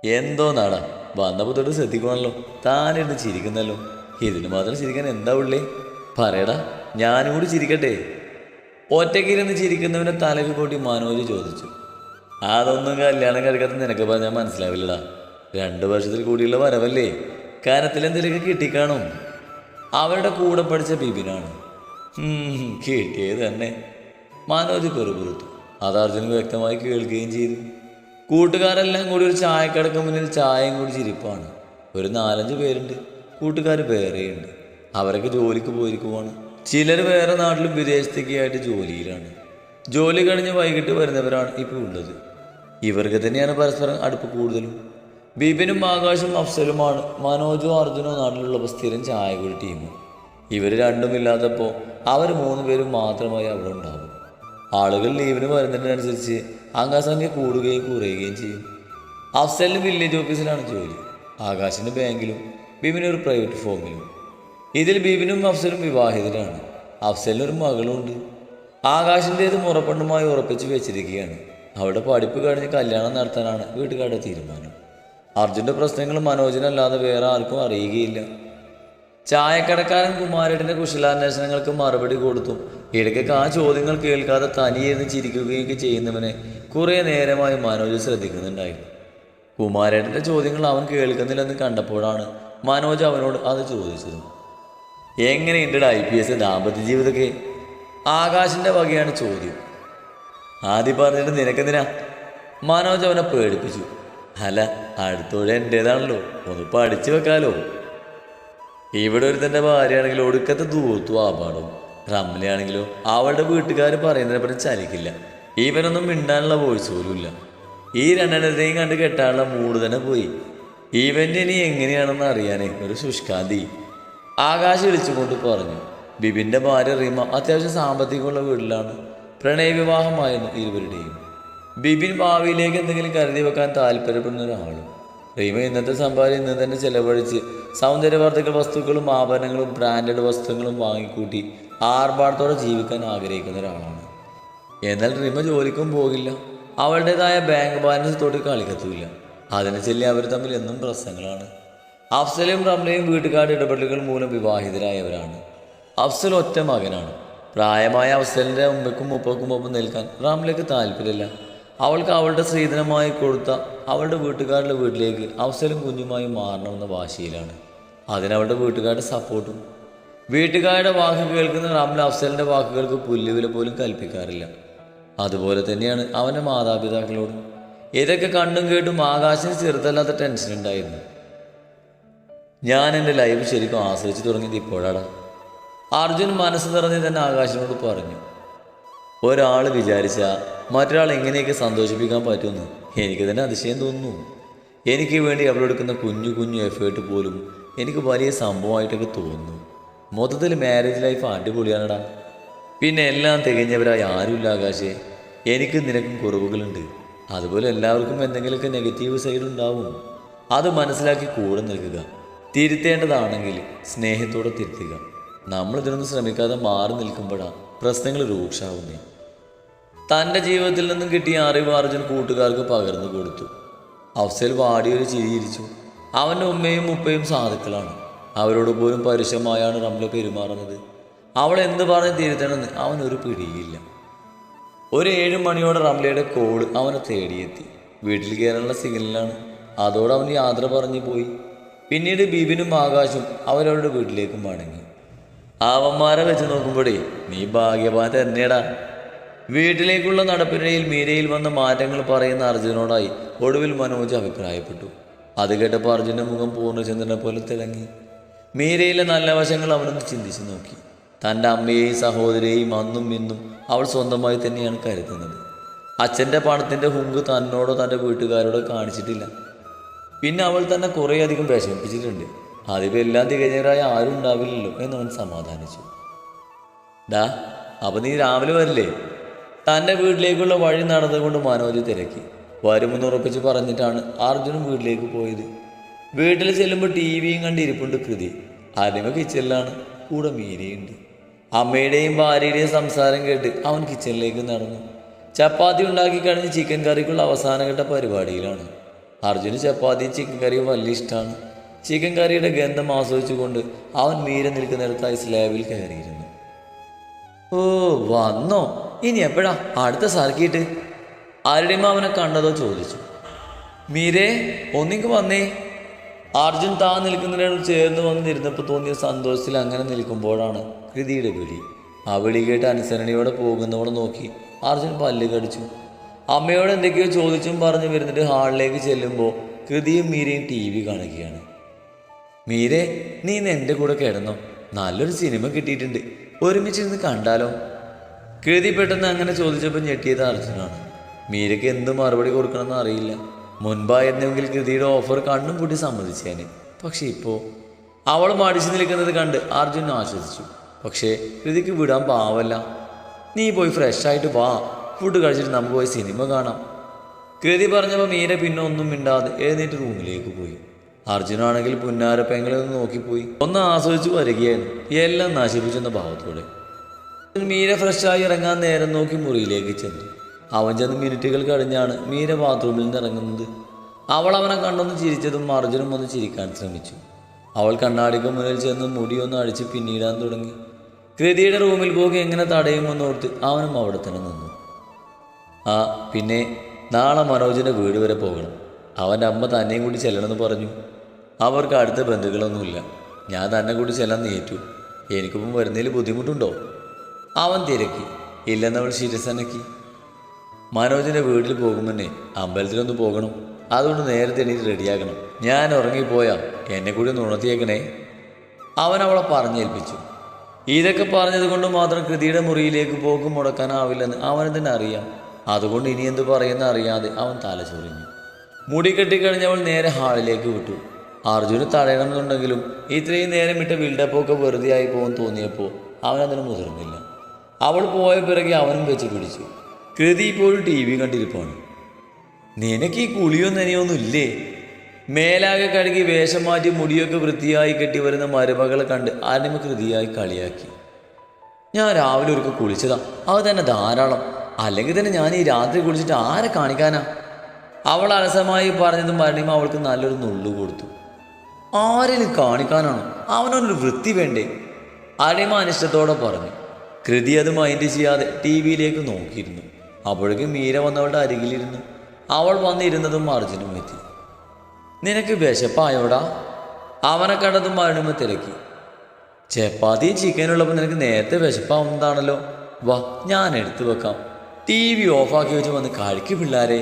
എന്തോ നാടാ വന്നപ്പോൾ തൊട്ട് ശ്രദ്ധിക്കണമല്ലോ. താനിരുന്ന് ചിരിക്കുന്നല്ലോ. ഇതിന് മാത്രം ചിരിക്കാൻ എന്താ ഉള്ളേ? പറയടാ, ഞാനും കൂടി ചിരിക്കട്ടെ. ഒറ്റയ്ക്കിരുന്ന് ചിരിക്കുന്നവനെ തലക്ക് കൂട്ടി മനോജ് ചോദിച്ചു. അതൊന്നും കല്യാണം കഴിക്കാത്ത നിനക്ക് പറഞ്ഞാൽ മനസ്സിലാവില്ലടാ. 2 വർഷത്തിൽ കൂടിയുള്ള വരവല്ലേ, കനത്തിലെന്തെങ്കിലുമൊക്കെ കിട്ടിക്കാണും. അവരുടെ കൂടെ പഠിച്ച ബിബിനാണ്. കിട്ടിയത് തന്നെ. മനോജ് പെറുപുറത്തു. അത് അർജുനക്ക് വ്യക്തമായി കേൾക്കുകയും ചെയ്തു. കൂട്ടുകാരെല്ലാം കൂടി ഒരു ചായക്കടക്ക് മുന്നിൽ ചായയും കൂടി ചിരിപ്പാണ്. ഒരു 4-5 പേരുണ്ട്. കൂട്ടുകാർ വേറെയുണ്ട്. അവരൊക്കെ ജോലിക്ക് പോയിരിക്കുവാണ്. ചിലർ വേറെ നാട്ടിലും വിദേശത്തേക്കായിട്ട് ജോലിയിലാണ്. ജോലി കഴിഞ്ഞ് വൈകിട്ട് വരുന്നവരാണ് ഇപ്പോൾ ഉള്ളത്. ഇവർക്ക് തന്നെയാണ് പരസ്പരം അടുപ്പ് കൂടുതലും. ബിബിനും ആകാശും അഫ്സലുമാണ് മനോജോ അർജുനോ നാട്ടിലുള്ളപ്പോൾ സ്ഥിരം ചായ കൂടി ടീം. ഇവർ രണ്ടും ഇല്ലാത്തപ്പോൾ അവർ 3 പേരും മാത്രമായി അവിടെ ഉണ്ടാകും. ആളുകൾ ലീവിന് വരുന്നതിനനുസരിച്ച് അംഗസംഖ്യ കൂടുകയും കുറയുകയും ചെയ്യും. അഫ്സലിന് വില്ലേജ് ഓഫീസിലാണ് ജോലി. ആകാശിന് ബാങ്കിലും ബിബിന് ഒരു പ്രൈവറ്റ് ഫോമിലും. ഇതിൽ ബിബിനും അഫ്സലും വിവാഹിതരാണ്. അഫ്സലിനൊരു മകളുണ്ട്. ആകാശിൻ്റേത് മുറപ്പെണ്ണുമായി ഉറപ്പിച്ച് വെച്ചിരിക്കുകയാണ്. അവിടെ പഠിപ്പ് കഴിഞ്ഞ് കല്യാണം നടത്താനാണ് വീട്ടുകാരുടെ തീരുമാനം. അർജുൻ്റെ പ്രശ്നങ്ങൾ മനോജിനല്ലാതെ വേറെ ആർക്കും അറിയുകയില്ല. ചായക്കടക്കാരൻ കുമാരേട്ടൻ്റെ കുശലാന്വേഷണങ്ങൾക്ക് മറുപടി കൊടുത്തും ഇടയ്ക്കൊക്കെ ആ ചോദ്യങ്ങൾ കേൾക്കാതെ തനിയിരുന്ന് ചിരിക്കുകയൊക്കെ ചെയ്യുന്നവനെ കുറേ നേരമായി മനോജ് ശ്രദ്ധിക്കുന്നുണ്ടായിരുന്നു. കുമാരേട്ടൻ്റെ ചോദ്യങ്ങൾ അവൻ കേൾക്കുന്നില്ലെന്ന് കണ്ടപ്പോഴാണ് മനോജ് അവനോട് അത് ചോദിച്ചത്. എങ്ങനെയുണ്ട് IPS ദാമ്പത്യ ജീവിതമൊക്കെ? ആകാശിൻ്റെ വകയാണ് ചോദ്യം. ആദ്യം പറഞ്ഞിട്ട് നിനക്കെന്തിനാ? മനോജ് അവനെ പേടിപ്പിച്ചു. അല്ല, അടുത്തോടെ എൻ്റേതാണല്ലോ, ഒന്ന് പഠിച്ചു വെക്കാലോ. ഇവിടെ ഒരുത്തൻ്റെ ഭാര്യയാണെങ്കിലോ ഒടുക്കത്തെ ദൂർത്തു ആപാടും. റംലയാണെങ്കിലോ അവളുടെ വീട്ടുകാർ പറയുന്നതിനെ പറ്റി ചലിക്കില്ല. ഇവനൊന്നും മിണ്ടാനുള്ള വോയിസ് പോലും ഇല്ല. ഈ 2 കണ്ട് കെട്ടാനുള്ള മൂഡ് തന്നെ പോയി. ഇവൻ്റെ ഇനി എങ്ങനെയാണെന്ന് അറിയാനേ ഒരു ശുഷ്കാന്തി. ആകാശ് വിളിച്ചുകൊണ്ട് പറഞ്ഞു. ബിബിൻ്റെ ഭാര്യ റീമ അത്യാവശ്യം സാമ്പത്തികമുള്ള വീട്ടിലാണ്. പ്രണയവിവാഹമായിരുന്നു ഇരുവരുടെയും. ബിബിൻ ഭാവിയിലേക്ക് എന്തെങ്കിലും കരുതി വെക്കാൻ താല്പര്യപ്പെടുന്ന ഒരാളും. റീമ ഇന്നത്തെ സമ്പാദ്യം ഇന്ന് തന്നെ ചെലവഴിച്ച് സൗന്ദര്യവർദ്ധക വസ്തുക്കളും ആഭരണങ്ങളും ബ്രാൻഡഡ് വസ്തുക്കളും വാങ്ങിക്കൂട്ടി ആർഭാടത്തോടെ ജീവിക്കാൻ ആഗ്രഹിക്കുന്ന ഒരാളാണ്. എന്നാൽ റീമ ജോലിക്കും പോകില്ല. അവളുടേതായ ബാങ്ക് ബാലൻസ് തൊട്ട് കളിക്കത്തുമില്ല. അതിനെ ചൊല്ലി അവർ തമ്മിൽ എന്നും പ്രശ്നങ്ങളാണ്. അഫ്സലും റംലയും വീട്ടുകാരുടെ ഇടപെടലുകൾ മൂലം വിവാഹിതരായവരാണ്. അഫ്സൽ ഒറ്റ മകനാണ്. പ്രായമായ അഫ്സലിൻ്റെ ഉമ്മയ്ക്കും ഉപ്പക്കും ഒപ്പം നിൽക്കാൻ റംലയ്ക്ക് താല്പര്യമില്ല. അവൾക്ക് അവളുടെ സ്ത്രീധനമായി കൊടുത്ത അവളുടെ വീട്ടുകാരുടെ വീട്ടിലേക്ക് അഫ്സലും കുഞ്ഞുമായി മാറണമെന്ന വാശിയിലാണ്. അതിനവളുടെ വീട്ടുകാരുടെ സപ്പോർട്ടും. വീട്ടുകാരുടെ വാക്ക് കേൾക്കുന്ന റംല അഫ്സലിൻ്റെ വാക്കുകൾക്ക് പുല്ലുവില പോലും കൽപ്പിക്കാറില്ല. അതുപോലെ തന്നെയാണ് അവൻ്റെ മാതാപിതാക്കളോടും. ഇതൊക്കെ കണ്ടും കേട്ടും ആകാശത്തിന് ചെറുതല്ലാത്ത ടെൻഷൻ ഉണ്ടായിരുന്നു. ഞാൻ എൻ്റെ ലൈഫ് ശരിക്കും ആസ്വദിച്ച് തുടങ്ങിയത് ഇപ്പോഴാടാ. അർജുൻ മനസ്സ് നിറഞ്ഞ് തന്നെ ആകാശിനോട് പറഞ്ഞു. ഒരാൾ വിചാരിച്ചാൽ മറ്റൊരാൾ എങ്ങനെയൊക്കെ സന്തോഷിപ്പിക്കാൻ പറ്റുമെന്ന് എനിക്ക് തന്നെ അതിശയം തോന്നുന്നു. എനിക്ക് വേണ്ടി അവളെടുക്കുന്ന കുഞ്ഞു കുഞ്ഞു എഫേർട്ട് പോലും എനിക്ക് വലിയ സംഭവമായിട്ടൊക്കെ തോന്നുന്നു. മൊത്തത്തിൽ മാരേജ് ലൈഫ് അടിപൊളിയാണടാ. പിന്നെ എല്ലാം തികഞ്ഞവരായി ആരുമില്ല ആകാശേ. എനിക്കും നിനക്കും കുറവുകളുണ്ട്. അതുപോലെ എല്ലാവർക്കും എന്തെങ്കിലുമൊക്കെ നെഗറ്റീവ് സൈഡ് ഉണ്ടാവും. അത് മനസ്സിലാക്കി കൂടെ നിൽക്കുക. തിരുത്തേണ്ടതാണെങ്കിൽ സ്നേഹത്തോടെ തിരുത്തുക. നമ്മളിതിനൊന്നും ശ്രമിക്കാതെ മാറി നിൽക്കുമ്പോഴാണ് പ്രശ്നങ്ങൾ രൂക്ഷമാവുന്നേ. തൻ്റെ ജീവിതത്തിൽ നിന്നും കിട്ടിയ അറിവ് അർജുൻ കൂട്ടുകാർക്ക് പകർന്നു കൊടുത്തു. അഫ്സൽ വാടിയൊരു ചിരിയിരിച്ചു. അവൻ്റെ ഉമ്മയും ഉപ്പയും സാധുക്കളാണ്. അവരോട് പോലും പരുഷമായാണ് റംല പെരുമാറുന്നത്. അവൾ എന്ത് പറഞ്ഞ് തിരുത്തണമെന്ന് അവനൊരു പിടിയില്ല. ഒരു 7 മണിയോടെ റംലയുടെ കോൾ അവനെ തേടിയെത്തി. വീട്ടിൽ കയറാനുള്ള സിഗ്നലാണ്. അതോടെ അവൻ യാത്ര പറഞ്ഞു പോയി. പിന്നീട് ബിബിനും ആകാശും അവരവരുടെ വീട്ടിലേക്കും മടങ്ങി. അവന്മാരെ വെച്ച് നോക്കുമ്പോഴേ നീ ഭാഗ്യവാൻ തന്നെയടാ. വീട്ടിലേക്കുള്ള നടപ്പിനിടയിൽ മീരയിൽ വന്ന മാറ്റങ്ങൾ പറയുന്ന അർജുനോടായി ഒടുവിൽ മനോജ് അഭിപ്രായപ്പെട്ടു. അത് കേട്ടപ്പോൾ അർജുൻ്റെ മുഖം പൂർണ്ണചന്ദ്രനെ പോലെ തിളങ്ങി. മീരയിലെ നല്ല വശങ്ങൾ അവനൊന്ന് ചിന്തിച്ചു നോക്കി. തൻ്റെ അമ്മയെയും സഹോദരിയെയും അന്നും ഇന്നും അവൾ സ്വന്തമായി തന്നെയാണ് കരുതുന്നത്. അച്ഛൻ്റെ പണത്തിൻ്റെ ഹുങ്ക് തന്നോടോ തൻ്റെ വീട്ടുകാരോടോ കാണിച്ചിട്ടില്ല. പിന്നെ അവൾ തന്നെ കുറേയധികം വിഷമിപ്പിച്ചിട്ടുണ്ട്. അതിപ്പോൾ എല്ലാം തികഞ്ഞവരായ ആരും ഉണ്ടാവില്ലല്ലോ എന്നവൻ സമാധാനിച്ചു. ഡാ, അപ്പം നീ രാവിലെ വരില്ലേ? തൻ്റെ വീട്ടിലേക്കുള്ള വഴി നടന്നുകൊണ്ട് മനോജ് തിരക്കി. വരുമെന്ന് ഉറപ്പിച്ച് പറഞ്ഞിട്ടാണ് അർജുനും വീട്ടിലേക്ക് പോയത്. വീട്ടിൽ ചെല്ലുമ്പോൾ TVയും കണ്ട് ഇരിപ്പുണ്ട് കൃതി. അരിമ കിച്ചണിലാണ്. കൂടെ മീരയുണ്ട്. അമ്മയുടെയും ഭാര്യയുടെയും സംസാരം കേട്ട് അവൻ കിച്ചണിലേക്ക് നടന്നു. ചപ്പാത്തി ഉണ്ടാക്കി കഴിഞ്ഞ് ചിക്കൻ കറിക്കുള്ള അവസാനഘട്ട പരിപാടിയിലാണ്. അർജുന് ചപ്പാത്തിയും ചിക്കൻ കറിയും വലിയ ഇഷ്ടമാണ്. ചിക്കൻ കറിയുടെ ഗന്ധം ആസ്വദിച്ചുകൊണ്ട് അവൻ മീര നിൽക്കുന്നിടത്തായി സ്ലാബിൽ കയറിയിരുന്നു. ഓ വന്നോ, ഇനി എപ്പോഴാ അടുത്ത സർക്കിട്ട്? ആരുടെയും അവനെ കണ്ടതോ ചോദിച്ചു. മീരേ ഒന്നിക്ക് വന്നേ. അർജുൻ താൻ നിൽക്കുന്നതിനോട് ചേർന്ന് വന്നിരുന്നപ്പോൾ തോന്നിയ സന്തോഷത്തിൽ അങ്ങനെ നിൽക്കുമ്പോഴാണ് കൃതിയുടെ വിളി. ആ വിളി കേട്ട് അനുസരണയോടെ പോകുന്നവളെ നോക്കി അർജുൻ പല്ല് കടിച്ചു. അമ്മയോട് എന്തൊക്കെയോ ചോദിച്ചും പറഞ്ഞു വരുന്നിട്ട് ഹാളിലേക്ക് ചെല്ലുമ്പോൾ കൃതിയും മീരയും TV കാണുകയാണ്. മീരെ, നീ ഇന്ന് എൻ്റെ കൂടെ കിടന്നോ? നല്ലൊരു സിനിമ കിട്ടിയിട്ടുണ്ട്, ഒരുമിച്ചിരുന്ന് കണ്ടാലോ? കൃതി പെട്ടെന്ന് അങ്ങനെ ചോദിച്ചപ്പോൾ ഞെട്ടിയത് അർജുനാണ്. മീരയ്ക്ക് എന്ത് മറുപടി കൊടുക്കണമെന്ന് അറിയില്ല. മുൻപായിരുന്നെങ്കിൽ കൃതിയുടെ ഓഫർ കണ്ണും കൂട്ടി സമ്മതിച്ചേനെ. പക്ഷെ ഇപ്പോൾ അവൾ മടിച്ചു നിൽക്കുന്നത് കണ്ട് അർജുൻ ആശ്വസിച്ചു. പക്ഷേ കൃതിക്ക് വിടാൻ പാവല്ല. നീ പോയി ഫ്രഷായിട്ട് വാ, ഫുഡ് കഴിച്ചിട്ട് നമുക്ക് പോയി സിനിമ കാണാം. കൃതി പറഞ്ഞപ്പോൾ മീര പിന്നെ ഒന്നും മിണ്ടാതെ എഴുന്നേറ്റ് റൂമിലേക്ക് പോയി. അർജുനാണെങ്കിൽ പുന്നാരപ്പെങ്ങളെ ഒന്ന് നോക്കിപ്പോയി ഒന്ന് ആസ്വദിച്ചു വരികയായിരുന്നു, എല്ലാം നശിപ്പിച്ചെന്ന ഭാവത്തോടെ. മീര ഫ്രഷായി ഇറങ്ങാൻ നേരം നോക്കി മുറിയിലേക്ക് ചെന്നു. അവൻ ചെന്ന് മിനിറ്റുകൾ കഴിഞ്ഞാണ് മീര ബാത്റൂമിൽ നിന്ന് ഇറങ്ങുന്നത്. അവൾ അവനെ കണ്ടൊന്ന് ചിരിച്ചതും അർജുനും ഒന്ന് ചിരിക്കാൻ ശ്രമിച്ചു. അവൾ കണ്ണാടിക്ക് മുന്നിൽ ചെന്ന് മുടിയൊന്ന് അടിച്ച് പിന്നീടാൻ തുടങ്ങി. കൃതിയുടെ റൂമിൽ പോകെ എങ്ങനെ തടയുമെന്നോർത്ത് അവനും അവിടെ തന്നെ നിന്നു. പിന്നെ നാളെ മനോജിൻ്റെ വീട് വരെ പോകണം. അവൻ്റെ അമ്മ തന്നെയും കൂടി ചെല്ലണമെന്ന് പറഞ്ഞു. അവർക്ക് അടുത്ത ബന്ധുക്കളൊന്നുമില്ല. ഞാൻ തന്നെ കൂടി ചെല്ലാൻ നേറ്റു. എനിക്കിപ്പം വരുന്നതിൽ ബുദ്ധിമുട്ടുണ്ടോ? അവൻ തിരക്കി. ഇല്ലെന്നവൾ ശിരസനക്കി. മനോജിൻ്റെ വീട്ടിൽ പോകുമെന്നെ അമ്പലത്തിലൊന്ന് പോകണം. അതുകൊണ്ട് നേരത്തെ എണീറ്റ് റെഡിയാക്കണം. ഞാൻ ഉറങ്ങിപ്പോയാ എന്നെ കൂടി ഒന്ന് ഉണർത്തിയേക്കണേ. അവൻ അവളെ പറഞ്ഞേൽപ്പിച്ചു. ഇതൊക്കെ പറഞ്ഞത് കൊണ്ട് മാത്രം കൃതിയുടെ മുറിയിലേക്ക് പോക്ക് മുടക്കാനാവില്ലെന്ന് അവന് തന്നെ അറിയാം. അതുകൊണ്ട് ഇനി എന്ത് പറയുന്ന അറിയാതെ അവൻ തലചൊറിഞ്ഞു. മുടി കെട്ടിക്കഴിഞ്ഞവൾ നേരെ ഹാളിലേക്ക് വിട്ടു. അർജുന് തടയണമെന്നുണ്ടെങ്കിലും ഇത്രയും നേരം ഇട്ട ബിൽഡപ്പൊക്കെ വെറുതെ ആയി പോകുമെന്ന് തോന്നിയപ്പോൾ അവനതിന് മുതിർന്നില്ല. അവൾ പോയ പിറകെ അവനും വെച്ച് പിടിച്ചു. കൃതി ഇപ്പോഴും TV കണ്ടിരിപ്പാണ്. നിനക്ക് ഈ കുളിയൊന്നും നനയൊന്നും ഇല്ലേ? മേലാകെ കഴുകി വേഷം മാറ്റി മുടിയൊക്കെ വൃത്തിയായി കെട്ടി വരുന്ന മരുമകളെ കണ്ട് അനിമ കൃതിയായി കളിയാക്കി. ഞാൻ രാവിലെ ഒരുക്ക് കുളിച്ചതാ, അത് തന്നെ ധാരാളം. അല്ലെങ്കിൽ തന്നെ ഞാൻ ഈ രാത്രി കുളിച്ചിട്ട് ആരെ കാണിക്കാനാ? അവൾ അലസമായി പറഞ്ഞതും അനിമ അവൾക്ക് നല്ലൊരു നുള്ളു കൊടുത്തു. ആരെങ്കിലും കാണിക്കാനാണോ? അവനൊരു വൃത്തി വേണ്ടേ? അനിമ അനിഷ്ടത്തോടെ പറഞ്ഞു. കൃതി അത് മൈൻഡ് ചെയ്യാതെ TV-യിലേക്ക് നോക്കിയിരുന്നു. അപ്പോഴേക്കും മീര വന്നവളുടെ അരികിലിരുന്നു. അവൾ വന്നിരുന്നതും അർജുനും എത്തി. നിനക്ക് വിശപ്പായോടാ? അവനെ കണ്ടതും അരുണിമ തിരക്കി. ചപ്പാത്തിയും ചിക്കനുള്ളപ്പോൾ നിനക്ക് നേരത്തെ വിശപ്പാവുന്നതാണല്ലോ. വാ, ഞാൻ എടുത്തു വെക്കാം. TV ഓഫാക്കി വെച്ച് വന്ന് കഴിക്കും പിള്ളാരെ.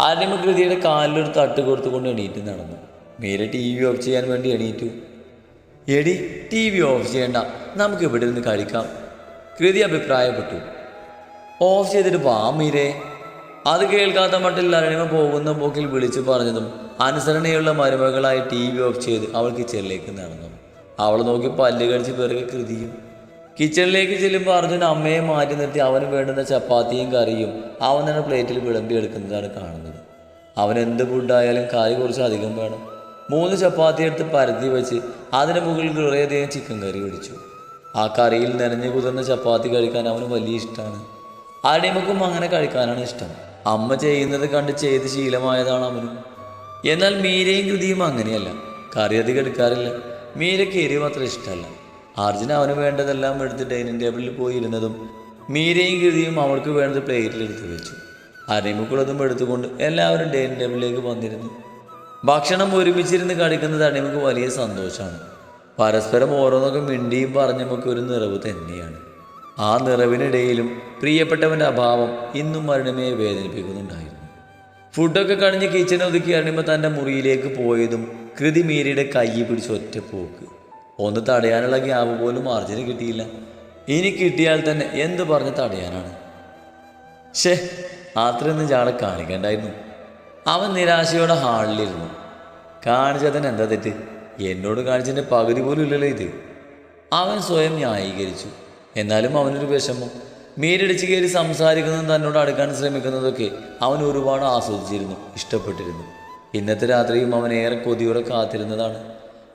അരുണിമ കൃതിയുടെ കാലിലൊരു തട്ട് കൊടുത്തുകൊണ്ട് എണീറ്റ് നടന്നു. മീര TV ഓഫ് ചെയ്യാൻ വേണ്ടി എണീറ്റു. എടി, TV ഓഫ് ചെയ്യണ്ട, നമുക്ക് ഇവിടെ നിന്ന് കഴിക്കാം, കൃതി അഭിപ്രായപ്പെട്ടു. ഓഫ് ചെയ്തിട്ട് വാ മീരേ. അത് കേൾക്കാത്ത മട്ടിൽ അരുണിമ പോകുന്ന പോക്കിൽ വിളിച്ചു പറഞ്ഞതും അനുസരണയുള്ള മരുമകളായി TV ഓഫ് ചെയ്ത് അവൾ കിച്ചണിലേക്ക് നടന്നു. അവൾ നോക്കി പല്ല് കഴിച്ച് പിറകെ കൃതിയും. കിച്ചണിലേക്ക് ചെല്ലുമ്പോൾ അർജുൻ അമ്മയെ മാറ്റി നിർത്തി അവന് വേണ്ടുന്ന ചപ്പാത്തിയും കറിയും അവൻ തന്നെ പ്ലേറ്റിൽ വിളമ്പി എടുക്കുന്നതാണ് കാണുന്നത്. അവൻ എന്ത് ഫുഡായാലും കറി കുറച്ച് അധികം വേണം. 3 ചപ്പാത്തി എടുത്ത് പരത്തി വെച്ച് അതിന് മുകളിൽ കുറേയധികം ചിക്കൻ കറി ഒഴിച്ചു. ആ കറിയിൽ നനഞ്ഞു കുതിർന്ന ചപ്പാത്തി കഴിക്കാൻ അവന് വലിയ ഇഷ്ടമാണ്. അടിമക്കും അങ്ങനെ കഴിക്കാനാണ് ഇഷ്ടം. അമ്മ ചെയ്യുന്നത് കണ്ട് ചെയ്ത് ശീലമായതാണ് അവനും. എന്നാൽ മീരയും കൃതിയും അങ്ങനെയല്ല. കറി അധികം എടുക്കാറില്ല. മീരയ്ക്ക് എരിവ് അത്ര ഇഷ്ടമല്ല. അർജുൻ അവന് വേണ്ടതെല്ലാം എടുത്ത് ഡൈനിങ് ടേബിളിൽ പോയിരുന്നതും മീരയും കൃതിയും അവൾക്ക് വേണ്ടത് പ്ലേറ്റിലെടുത്ത് വെച്ചു. അടിമക്കുള്ളതും എടുത്തുകൊണ്ട് എല്ലാവരും ഡൈനിങ് ടേബിളിലേക്ക് വന്നിരുന്നു. ഭക്ഷണം ഒരുമിച്ചിരുന്ന് കഴിക്കുന്നത് അടിമക്ക് വലിയ സന്തോഷമാണ്. പരസ്പരം ഓരോന്നൊക്കെ മിണ്ടിയും പറഞ്ഞുമൊക്കെ ഒരു നിറവ് തന്നെയാണ്. ആ നിറവിനിടയിലും പ്രിയപ്പെട്ടവൻ്റെ അഭാവം ഇന്നും അരുണിമയെ വേദനിപ്പിക്കുന്നുണ്ടായിരുന്നു. ഫുഡൊക്കെ കഴിഞ്ഞ് കിച്ചൺ ഒതുക്കി അരുണിമ തൻ്റെ മുറിയിലേക്ക് പോയതും കൃതി മീരയുടെ കൈ പിടിച്ച് ഒറ്റ പോക്ക്. ഒന്ന് തടയാനുള്ള ഗ്യാപ്പ് പോലും അർജുന് കിട്ടിയില്ല. ഇനി കിട്ടിയാൽ തന്നെ എന്ത് പറഞ്ഞ് തടയാനാണ്? ഷേ, അത്രയൊന്നും ചാടെ കാണിക്കണ്ടായിരുന്നു. അവൻ നിരാശയോടെ ഹാളിലിരുന്നു. കാണിച്ചതിന് എന്താ തെറ്റ്? എന്നോട് കാണിച്ചതിൻ്റെ പകുതി പോലും ഇല്ലല്ലോ ഇത്. അവൻ സ്വയം ന്യായീകരിച്ചു. എന്നാലും അവനൊരു വിഷമം. മീരടിച്ച് കയറി സംസാരിക്കുന്നതും തന്നോട് അടുക്കാൻ ശ്രമിക്കുന്നതൊക്കെ അവൻ ഒരുപാട് ആസ്വദിച്ചിരുന്നു, ഇഷ്ടപ്പെട്ടിരുന്നു. ഇന്നത്തെ രാത്രിയും അവൻ ഏറെ കൊതിയോടെ കാത്തിരുന്നതാണ്.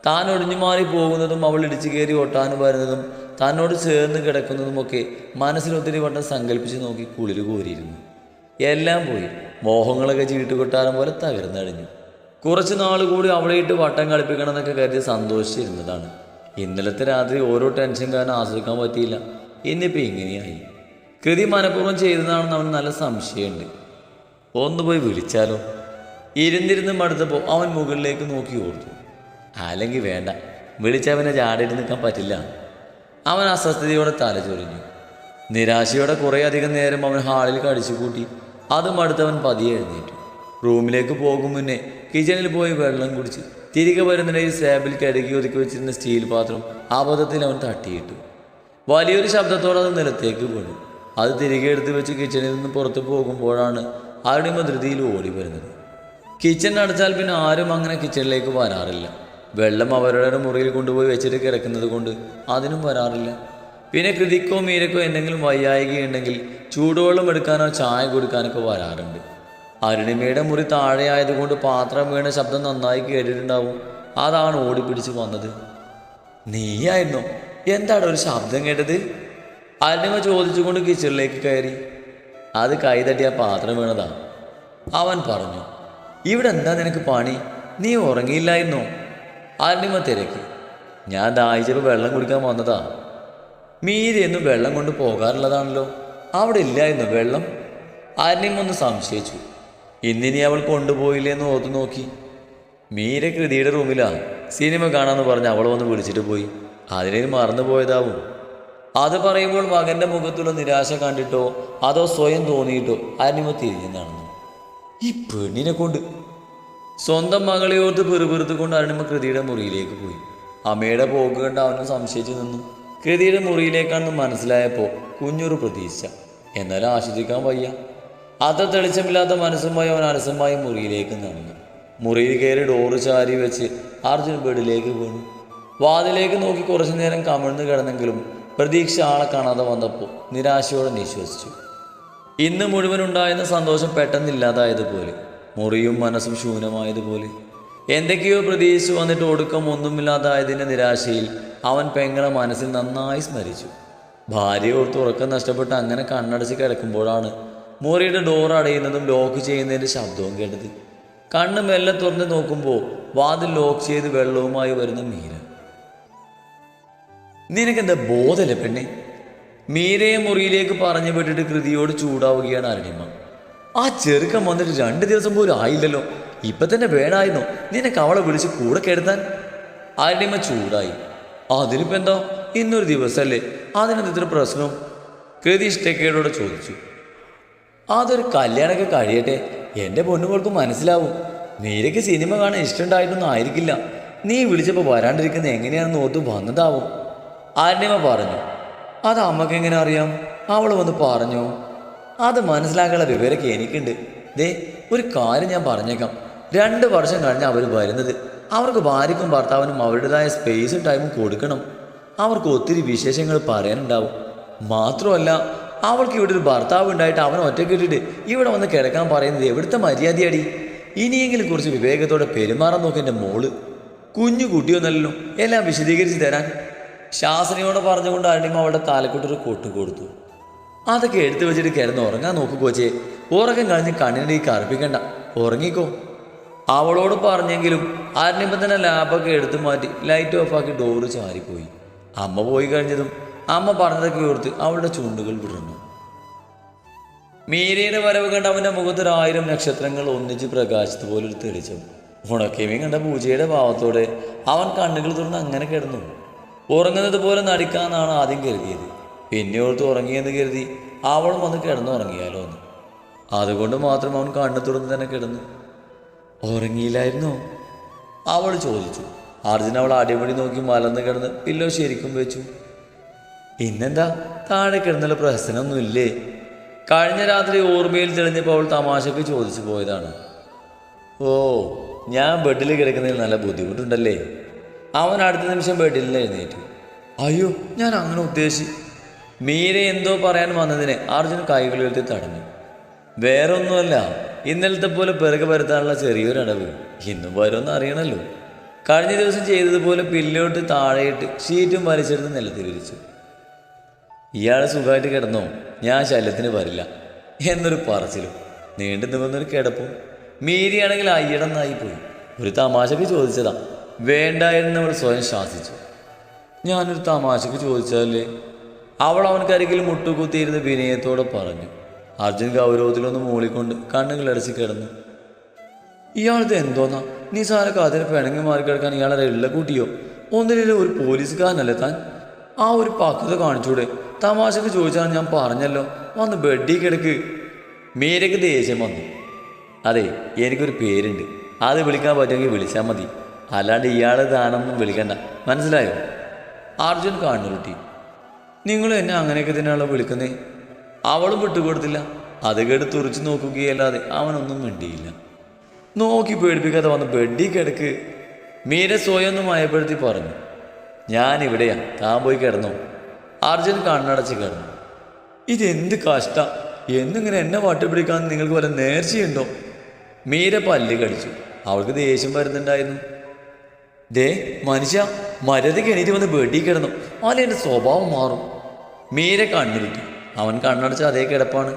താൻ ഒഴിഞ്ഞു മാറി പോകുന്നതും അവൾ ഇടിച്ചു കയറി ഒട്ടാനും വരുന്നതും തന്നോട് ചേർന്ന് കിടക്കുന്നതുമൊക്കെ മനസ്സിലൊത്തിരി വട്ടം സങ്കല്പിച്ച് നോക്കി കുളിര് കോരിയിരുന്നു. എല്ലാം പോയി. മോഹങ്ങളൊക്കെ ചീട്ടുകൊട്ടാരം പോലെ തകർന്നടിഞ്ഞു. കുറച്ച് നാൾ കൂടി അവിടെ ഇട്ട് വട്ടം കളിപ്പിക്കണം എന്നൊക്കെ കരുതി സന്തോഷിച്ചിരുന്നതാണ്. ഇന്നലത്തെ രാത്രി ഓരോ ടെൻഷൻ കാരണം ആസ്വദിക്കാൻ പറ്റിയില്ല. ഇന്നിപ്പോൾ ഇങ്ങനെയായി. കൃതി മനഃപൂർവ്വം ചെയ്തതാണെന്ന് അവന് നല്ല സംശയമുണ്ട്. ഒന്ന് പോയി വിളിച്ചാലോ? ഇരുന്നിരുന്ന് മടുത്തപ്പോൾ അവൻ മുകളിലേക്ക് നോക്കി ഓർത്തു. അല്ലെങ്കിൽ വേണ്ട, വിളിച്ചവനെ ജാടയിട്ട് നിൽക്കാൻ പറ്റില്ല. അവൻ അസ്വസ്ഥതയോടെ തലചൊറിഞ്ഞു. നിരാശയോടെ കുറേ അധികം നേരം അവൻ ഹാളിൽ കടിച്ചുകൂട്ടി. അതും അടുത്തവൻ പതിയെ എഴുന്നേറ്റു. റൂമിലേക്ക് പോകും മുന്നേ കിച്ചണിൽ പോയി വെള്ളം കുടിച്ച് തിരികെ വരുന്നതിനിടയിൽ സ്ലാബിൽ കഴുകി ഒതുക്കി വെച്ചിരുന്ന സ്റ്റീൽ പാത്രം അബദ്ധത്തിൽ അവൻ തട്ടിയിട്ടു. വലിയൊരു ശബ്ദത്തോടെ അത് നിലത്തേക്ക് വീണു. അത് തിരികെ എടുത്ത് വെച്ച് കിച്ചണിൽ നിന്ന് പുറത്തു പോകുമ്പോഴാണ് അരുണിമ ധൃതിയിൽ ഓടി വരുന്നത്. കിച്ചൺ അടച്ചാൽ പിന്നെ ആരും അങ്ങനെ കിച്ചണിലേക്ക് വരാറില്ല. വെള്ളം അവരുടെ മുറിയിൽ കൊണ്ടുപോയി വെച്ചിട്ട് കിടക്കുന്നത് കൊണ്ട് അതിനും വരാറില്ല. പിന്നെ കൃതിക്കോ മീരക്കോ എന്തെങ്കിലും വയ്യായികയുണ്ടെങ്കിൽ ചൂടുവെള്ളം എടുക്കാനോ ചായ കൊടുക്കാനൊക്കെ വരാറുണ്ട്. അരുണിമയുടെ മുറി താഴെ ആയതുകൊണ്ട് പാത്രം വീണ ശബ്ദം നന്നായി കേട്ടിട്ടുണ്ടാവും. അതാണ് ഓടിപ്പിടിച്ച് വന്നത്. നീയായിരുന്നോ? എന്താണ് ഒരു ശബ്ദം കേട്ടത്? അരുണിമ ചോദിച്ചുകൊണ്ട് കിച്ചണിലേക്ക് കയറി. അത് കൈതട്ടിയ പാത്രം വീണതാ, അവൻ പറഞ്ഞു. ഇവിടെ എന്താ നിനക്ക് പണി? നീ ഉറങ്ങിയില്ലായിരുന്നോ? അരുണിമ തിരക്കി. ഞാൻ ദാഹിച്ചപ്പോൾ വെള്ളം കുടിക്കാൻ വന്നതാ. മീരയൊന്നും വെള്ളം കൊണ്ട് പോകാറുള്ളതാണല്ലോ, അവിടെ ഇല്ലായിരുന്നു വെള്ളം? അരുണിമ ഒന്ന് സംശയിച്ചു. ഇന്നിനി അവൾ കൊണ്ടുപോയില്ലേന്ന് ഓർത്തു നോക്കി. മീര കൃതിയുടെ റൂമിലാണ് സിനിമ കാണാമെന്ന് പറഞ്ഞ് അവൾ വന്ന് വിളിച്ചിട്ട് പോയി. അതിനേന് മറന്നു പോയതാവും. അത് പറയുമ്പോൾ മകൻ്റെ മുഖത്തുള്ള നിരാശ കണ്ടിട്ടോ അതോ സ്വയം തോന്നിയിട്ടോ അരുണിമ തിരിഞ്ഞു നടന്നു. ഈ പെണ്ണിനെ കൊണ്ട് സ്വന്തം മകളെ ഓർത്ത് പെറുപെറുത്തുകൊണ്ട് അരുണിമ കൃതിയുടെ മുറിയിലേക്ക് പോയി. അമ്മയുടെ പോക്ക് കണ്ട് അവനും സംശയിച്ചു നിന്നു. കൃതിയുടെ മുറിയിലേക്കാണെന്ന് മനസ്സിലായപ്പോൾ കുഞ്ഞൊരു പ്രതീക്ഷ. എന്നാലും ആശ്വസിക്കാൻ വയ്യ. അത്ര തെളിച്ചമില്ലാത്ത മനസ്സുമായി അവൻ അലസമായി മുറിയിലേക്ക് നടന്നു. മുറിയിൽ കയറി ഡോറ് ചാരി വെച്ച് അർജുൻ ബെഡിലേക്ക് വീണു. വാതിലേക്ക് നോക്കി കുറച്ചു നേരം കമിഴ്ന്നു കിടന്നെങ്കിലും പ്രതീക്ഷ ആളെ കാണാതെ വന്നപ്പോൾ നിരാശയോടെ നിശ്വസിച്ചു. ഇന്ന് മുഴുവൻ ഉണ്ടായിരുന്ന സന്തോഷം പെട്ടെന്നില്ലാതായതുപോലെ, മുറിയും മനസ്സും ശൂന്യമായതുപോലെ. എന്തൊക്കെയോ പ്രതീക്ഷിച്ചു വന്നിട്ട് ഒടുക്കം ഒന്നുമില്ലാതായതിൻ്റെ നിരാശയിൽ അവൻ പെങ്ങളെ മനസ്സിൽ നന്നായി സ്മരിച്ചു. ഭാര്യയെ ഓർത്ത് ഉറക്കം നഷ്ടപ്പെട്ട് അങ്ങനെ കണ്ണടച്ച് കിടക്കുമ്പോഴാണ് മുറിയുടെ ഡോർ അടയുന്നതും ലോക്ക് ചെയ്യുന്നതിൻ്റെ ശബ്ദവും കേട്ടത്. കണ്ണ് മെല്ലെ തുറന്ന് നോക്കുമ്പോൾ വാതിൽ ലോക്ക് ചെയ്ത് വെള്ളവുമായി വരുന്ന മീര. നിനക്കെന്താ ബോധല്ലേ പെണ്ണെ? മീരയെ മുറിയിലേക്ക് പറഞ്ഞു വിട്ടിട്ട് കൃതിയോട് ചൂടാവുകയാണ് അരുണിമ. ആ ചെറുക്കം വന്നിട്ട് 2 ദിവസം പോലും ആയില്ലല്ലോ, ഇപ്പം തന്നെ വേണമായിരുന്നോ നിനക്ക് അവളെ വിളിച്ച് കൂടെ കെടുത്താൻ? അരുണിമ ചൂടായി. അതിനിപ്പോൾ എന്താ, ഇന്നൊരു ദിവസമല്ലേ, അതിനെന്ത് ഇത്ര പ്രശ്നം? കൃതി ഇഷ്ടക്കേടോടെ ചോദിച്ചു. അതൊരു കല്യാണമൊക്കെ കഴിയട്ടെ, എൻ്റെ പൊന്നുകൾക്ക് മനസ്സിലാവും. മീരയ്ക്ക് സിനിമ കാണാൻ ഇഷ്ടമുണ്ടായിട്ടൊന്നും ആയിരിക്കില്ല. നീ വിളിച്ചപ്പോൾ വരാണ്ടിരിക്കുന്നത് എങ്ങനെയാണെന്ന് ഓർത്ത് വന്നതാവും, അരുണിമ പറഞ്ഞു. അത് അമ്മക്ക് എങ്ങനെ അറിയാം? അവൾ വന്ന് പറഞ്ഞോ? അത് മനസ്സിലാക്കാനുള്ള വിവരമൊക്കെ എനിക്കുണ്ട്. ദേ, ഒരു കാര്യം ഞാൻ പറഞ്ഞേക്കാം. 2 വർഷം കഴിഞ്ഞ് അവർ വരുന്നത്. അവർക്ക് ഭാര്യയ്ക്കും ഭർത്താവിനും അവരുടേതായ സ്പേസും ടൈമും കൊടുക്കണം. അവർക്ക് ഒത്തിരി വിശേഷങ്ങൾ പറയാനുണ്ടാവും. മാത്രമല്ല, അവൾക്ക് ഇവിടെ ഒരു ഭർത്താവ് ഉണ്ടായിട്ട് അവൻ ഒറ്റക്കിട്ടിട്ട് ഇവിടെ വന്ന് കിടക്കാൻ പറയുന്നത് എവിടുത്തെ മര്യാദയാടി? ഇനിയെങ്കിലും കുറച്ച് വിവേകത്തോടെ പെരുമാറാൻ നോക്കി എൻ്റെ മോള്. കുഞ്ഞു കുട്ടിയൊന്നല്ലോ എല്ലാം വിശദീകരിച്ച് തരാൻ. ശാസനയോടെ പറഞ്ഞുകൊണ്ട് അരുണിമ അവളുടെ തലക്കൊട്ടൊരു കൊട്ടു കൊടുത്തു. അതൊക്കെ എടുത്തു വെച്ചിട്ട് കിടന്ന് ഉറങ്ങാൻ നോക്കു കോച്ചേ. ഉറക്കം കഴിഞ്ഞ് കണ്ണിനെ കറുപ്പിക്കണ്ട, ഉറങ്ങിക്കോ. അവളോട് പറഞ്ഞെങ്കിലും അരുണിമ തന്നെ ലാബൊക്കെ എടുത്തു മാറ്റി ലൈറ്റ് ഓഫാക്കി ഡോറ് ചാരിപ്പോയി. അമ്മ പോയി കഴിഞ്ഞതും അമ്മ പറഞ്ഞതൊക്കെ ഓർത്ത് അവളുടെ ചുണ്ടുകൾ വിടർന്നു. മീരയുടെ വരവ് കണ്ട അവൻ്റെ മുഖത്ത് 1000 നക്ഷത്രങ്ങൾ ഒന്നിച്ച് പ്രകാശത്തുപോലൊരു തെളിച്ചു. ഉണക്കേമയും കണ്ട പൂജയുടെ ഭാവത്തോടെ അവൻ കണ്ണുകൾ തുറന്ന് അങ്ങനെ കിടന്നു. ഉറങ്ങുന്നത് പോലെ നടിക്കാമെന്നാണ് ആദ്യം കരുതിയത്. പിന്നെ ഓർത്ത് ഉറങ്ങിയെന്ന് കരുതി അവളും വന്ന് കിടന്നുറങ്ങിയാലോ എന്ന്. അതുകൊണ്ട് മാത്രം അവൻ കണ്ണു തുറന്ന് തന്നെ കിടന്നു. ഉറങ്ങിയില്ലായിരുന്നോ? അവൾ ചോദിച്ചു. അർജുൻ അവൾ അടിപൊളി നോക്കി മലർന്ന് കിടന്ന് പില്ലോ ശരിക്കും വെച്ചു. ഇന്നെന്താ താഴെ കിടന്നുള്ള പ്രശ്നമൊന്നുമില്ലേ? കഴിഞ്ഞ രാത്രി ഓർമ്മയിൽ തെളിഞ്ഞപ്പോൾ അവൾ തമാശക്ക് ചോദിച്ചു പോയതാണ്. ഓ, ഞാൻ ബെഡിൽ കിടക്കുന്നതിൽ നല്ല ബുദ്ധിമുട്ടുണ്ടല്ലേ? അവൻ അടുത്ത നിമിഷം ബെഡിൽ നിന്ന് എഴുന്നേറ്റു. അയ്യോ, ഞാൻ അങ്ങനെ ഉദ്ദേശിച്ചു. മീര എന്തോ പറയാൻ വന്നതിനെ അർജുൻ കൈകളിലെത്തി തടഞ്ഞു. വേറെ ഒന്നുമല്ല, ഇന്നലത്തെ പോലെ പിറകെ വരുത്താനുള്ള ചെറിയൊരടവ് ഇന്നും വരുമെന്ന് അറിയണമല്ലോ. കഴിഞ്ഞ ദിവസം ചെയ്തതുപോലെ പില്ലോട്ട് താഴെയിട്ട് ഷീറ്റും വലിച്ചെടുത്ത് നിലത്തിൽ വിരിച്ചു. ഇയാൾ സുഖമായിട്ട് കിടന്നോ, ഞാൻ ശല്യത്തിന് വരില്ല എന്നൊരു പറച്ചിലും നീണ്ടു നിന്നൊരു കിടപ്പും. മീരിയാണെങ്കിൽ അയ്യടന്നായി പോയി. ഒരു തമാശക്ക് ചോദിച്ചതാ. വേണ്ടായിരുന്നു അവൾ സ്വയം ശാസിച്ചു. ഞാനൊരു തമാശക്ക് ചോദിച്ചാലേ, അവൾ അവനക്കരികിൽ മുട്ടുകുത്തിയിരുന്ന് വിനയത്തോടെ പറഞ്ഞു. അർജുൻ ഗൗരവത്തിലൊന്ന് മൂളിക്കൊണ്ട് കണ്ണുകളടച്ച് കിടന്നു. ഇയാളത് എന്തോന്നാ? നിസാരക്ക് അതിന് പിണങ്ങി മാറിക്കിടക്കാൻ ഇയാളെ ഉള്ള കൂട്ടിയോ? ഒന്നിലും ഒരു പോലീസുകാരനല്ലേ താൻ? ആ ഒരു പക്വത കാണിച്ചൂടെ? തമാശക്ക് ചോദിച്ചാൽ ഞാൻ പറഞ്ഞല്ലോ, വന്ന് ബെഡി കിടക്ക്. മീരയ്ക്ക് ദേഷ്യം വന്നു. അതെ, എനിക്കൊരു പേരുണ്ട്, അത് വിളിക്കാൻ പറ്റുമെങ്കിൽ വിളിച്ചാൽ മതി, അല്ലാണ്ട് ഇയാൾ താനൊന്നും വിളിക്കണ്ട, മനസ്സിലായോ? അർജുൻ കണ്ണുരുട്ടി. നിങ്ങൾ എന്നെ അങ്ങനെയൊക്കെ തന്നെയാണല്ലോ വിളിക്കുന്നേ? അവളും വിട്ടുകൊടുത്തില്ല. അത് കേട്ട് തുറച്ചു നോക്കുകയല്ലാതെ അവനൊന്നും മിണ്ടിയില്ല. നോക്കി പേടിപ്പിക്കാതെ വന്ന് ബെഡി കിടക്ക്. മീര സ്വയം ഒന്ന് മയപ്പെടുത്തി പറഞ്ഞു. ഞാനിവിടെയാ, താൻ പോയി കിടന്നോ. അർജുൻ കണ്ണടച്ച് കിടന്നു. ഇതെന്ത് കഷ്ട, എന്നിങ്ങനെ എന്നെ വട്ടുപിടിക്കാൻ നിങ്ങൾക്ക് വല്ല നേർച്ചയുണ്ടോ? മീര പല്ല് കടിച്ചു. അവൾക്ക് ദേഷ്യം വരുന്നുണ്ടായിരുന്നു. ദേ മനുഷ്യ, മര്യാദയ്ക്ക് എണീറ്റ് വന്ന് ബെഡി കിടന്നു, അല്ലെ എൻ്റെ സ്വഭാവം മാറും. മീര കണ്ണിരുട്ടി. അവൻ കണ്ണടച്ച അതേ കിടപ്പാണ്.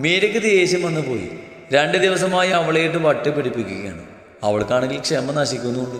മീരയ്ക്ക് ദേഷ്യം വന്നു പോയി. 2 ദിവസമായി അവളെയിട്ട് വട്ട് പിടിപ്പിക്കുകയാണ്. അവൾക്കാണെങ്കിൽ ക്ഷമ നശിക്കുന്നുണ്ട്.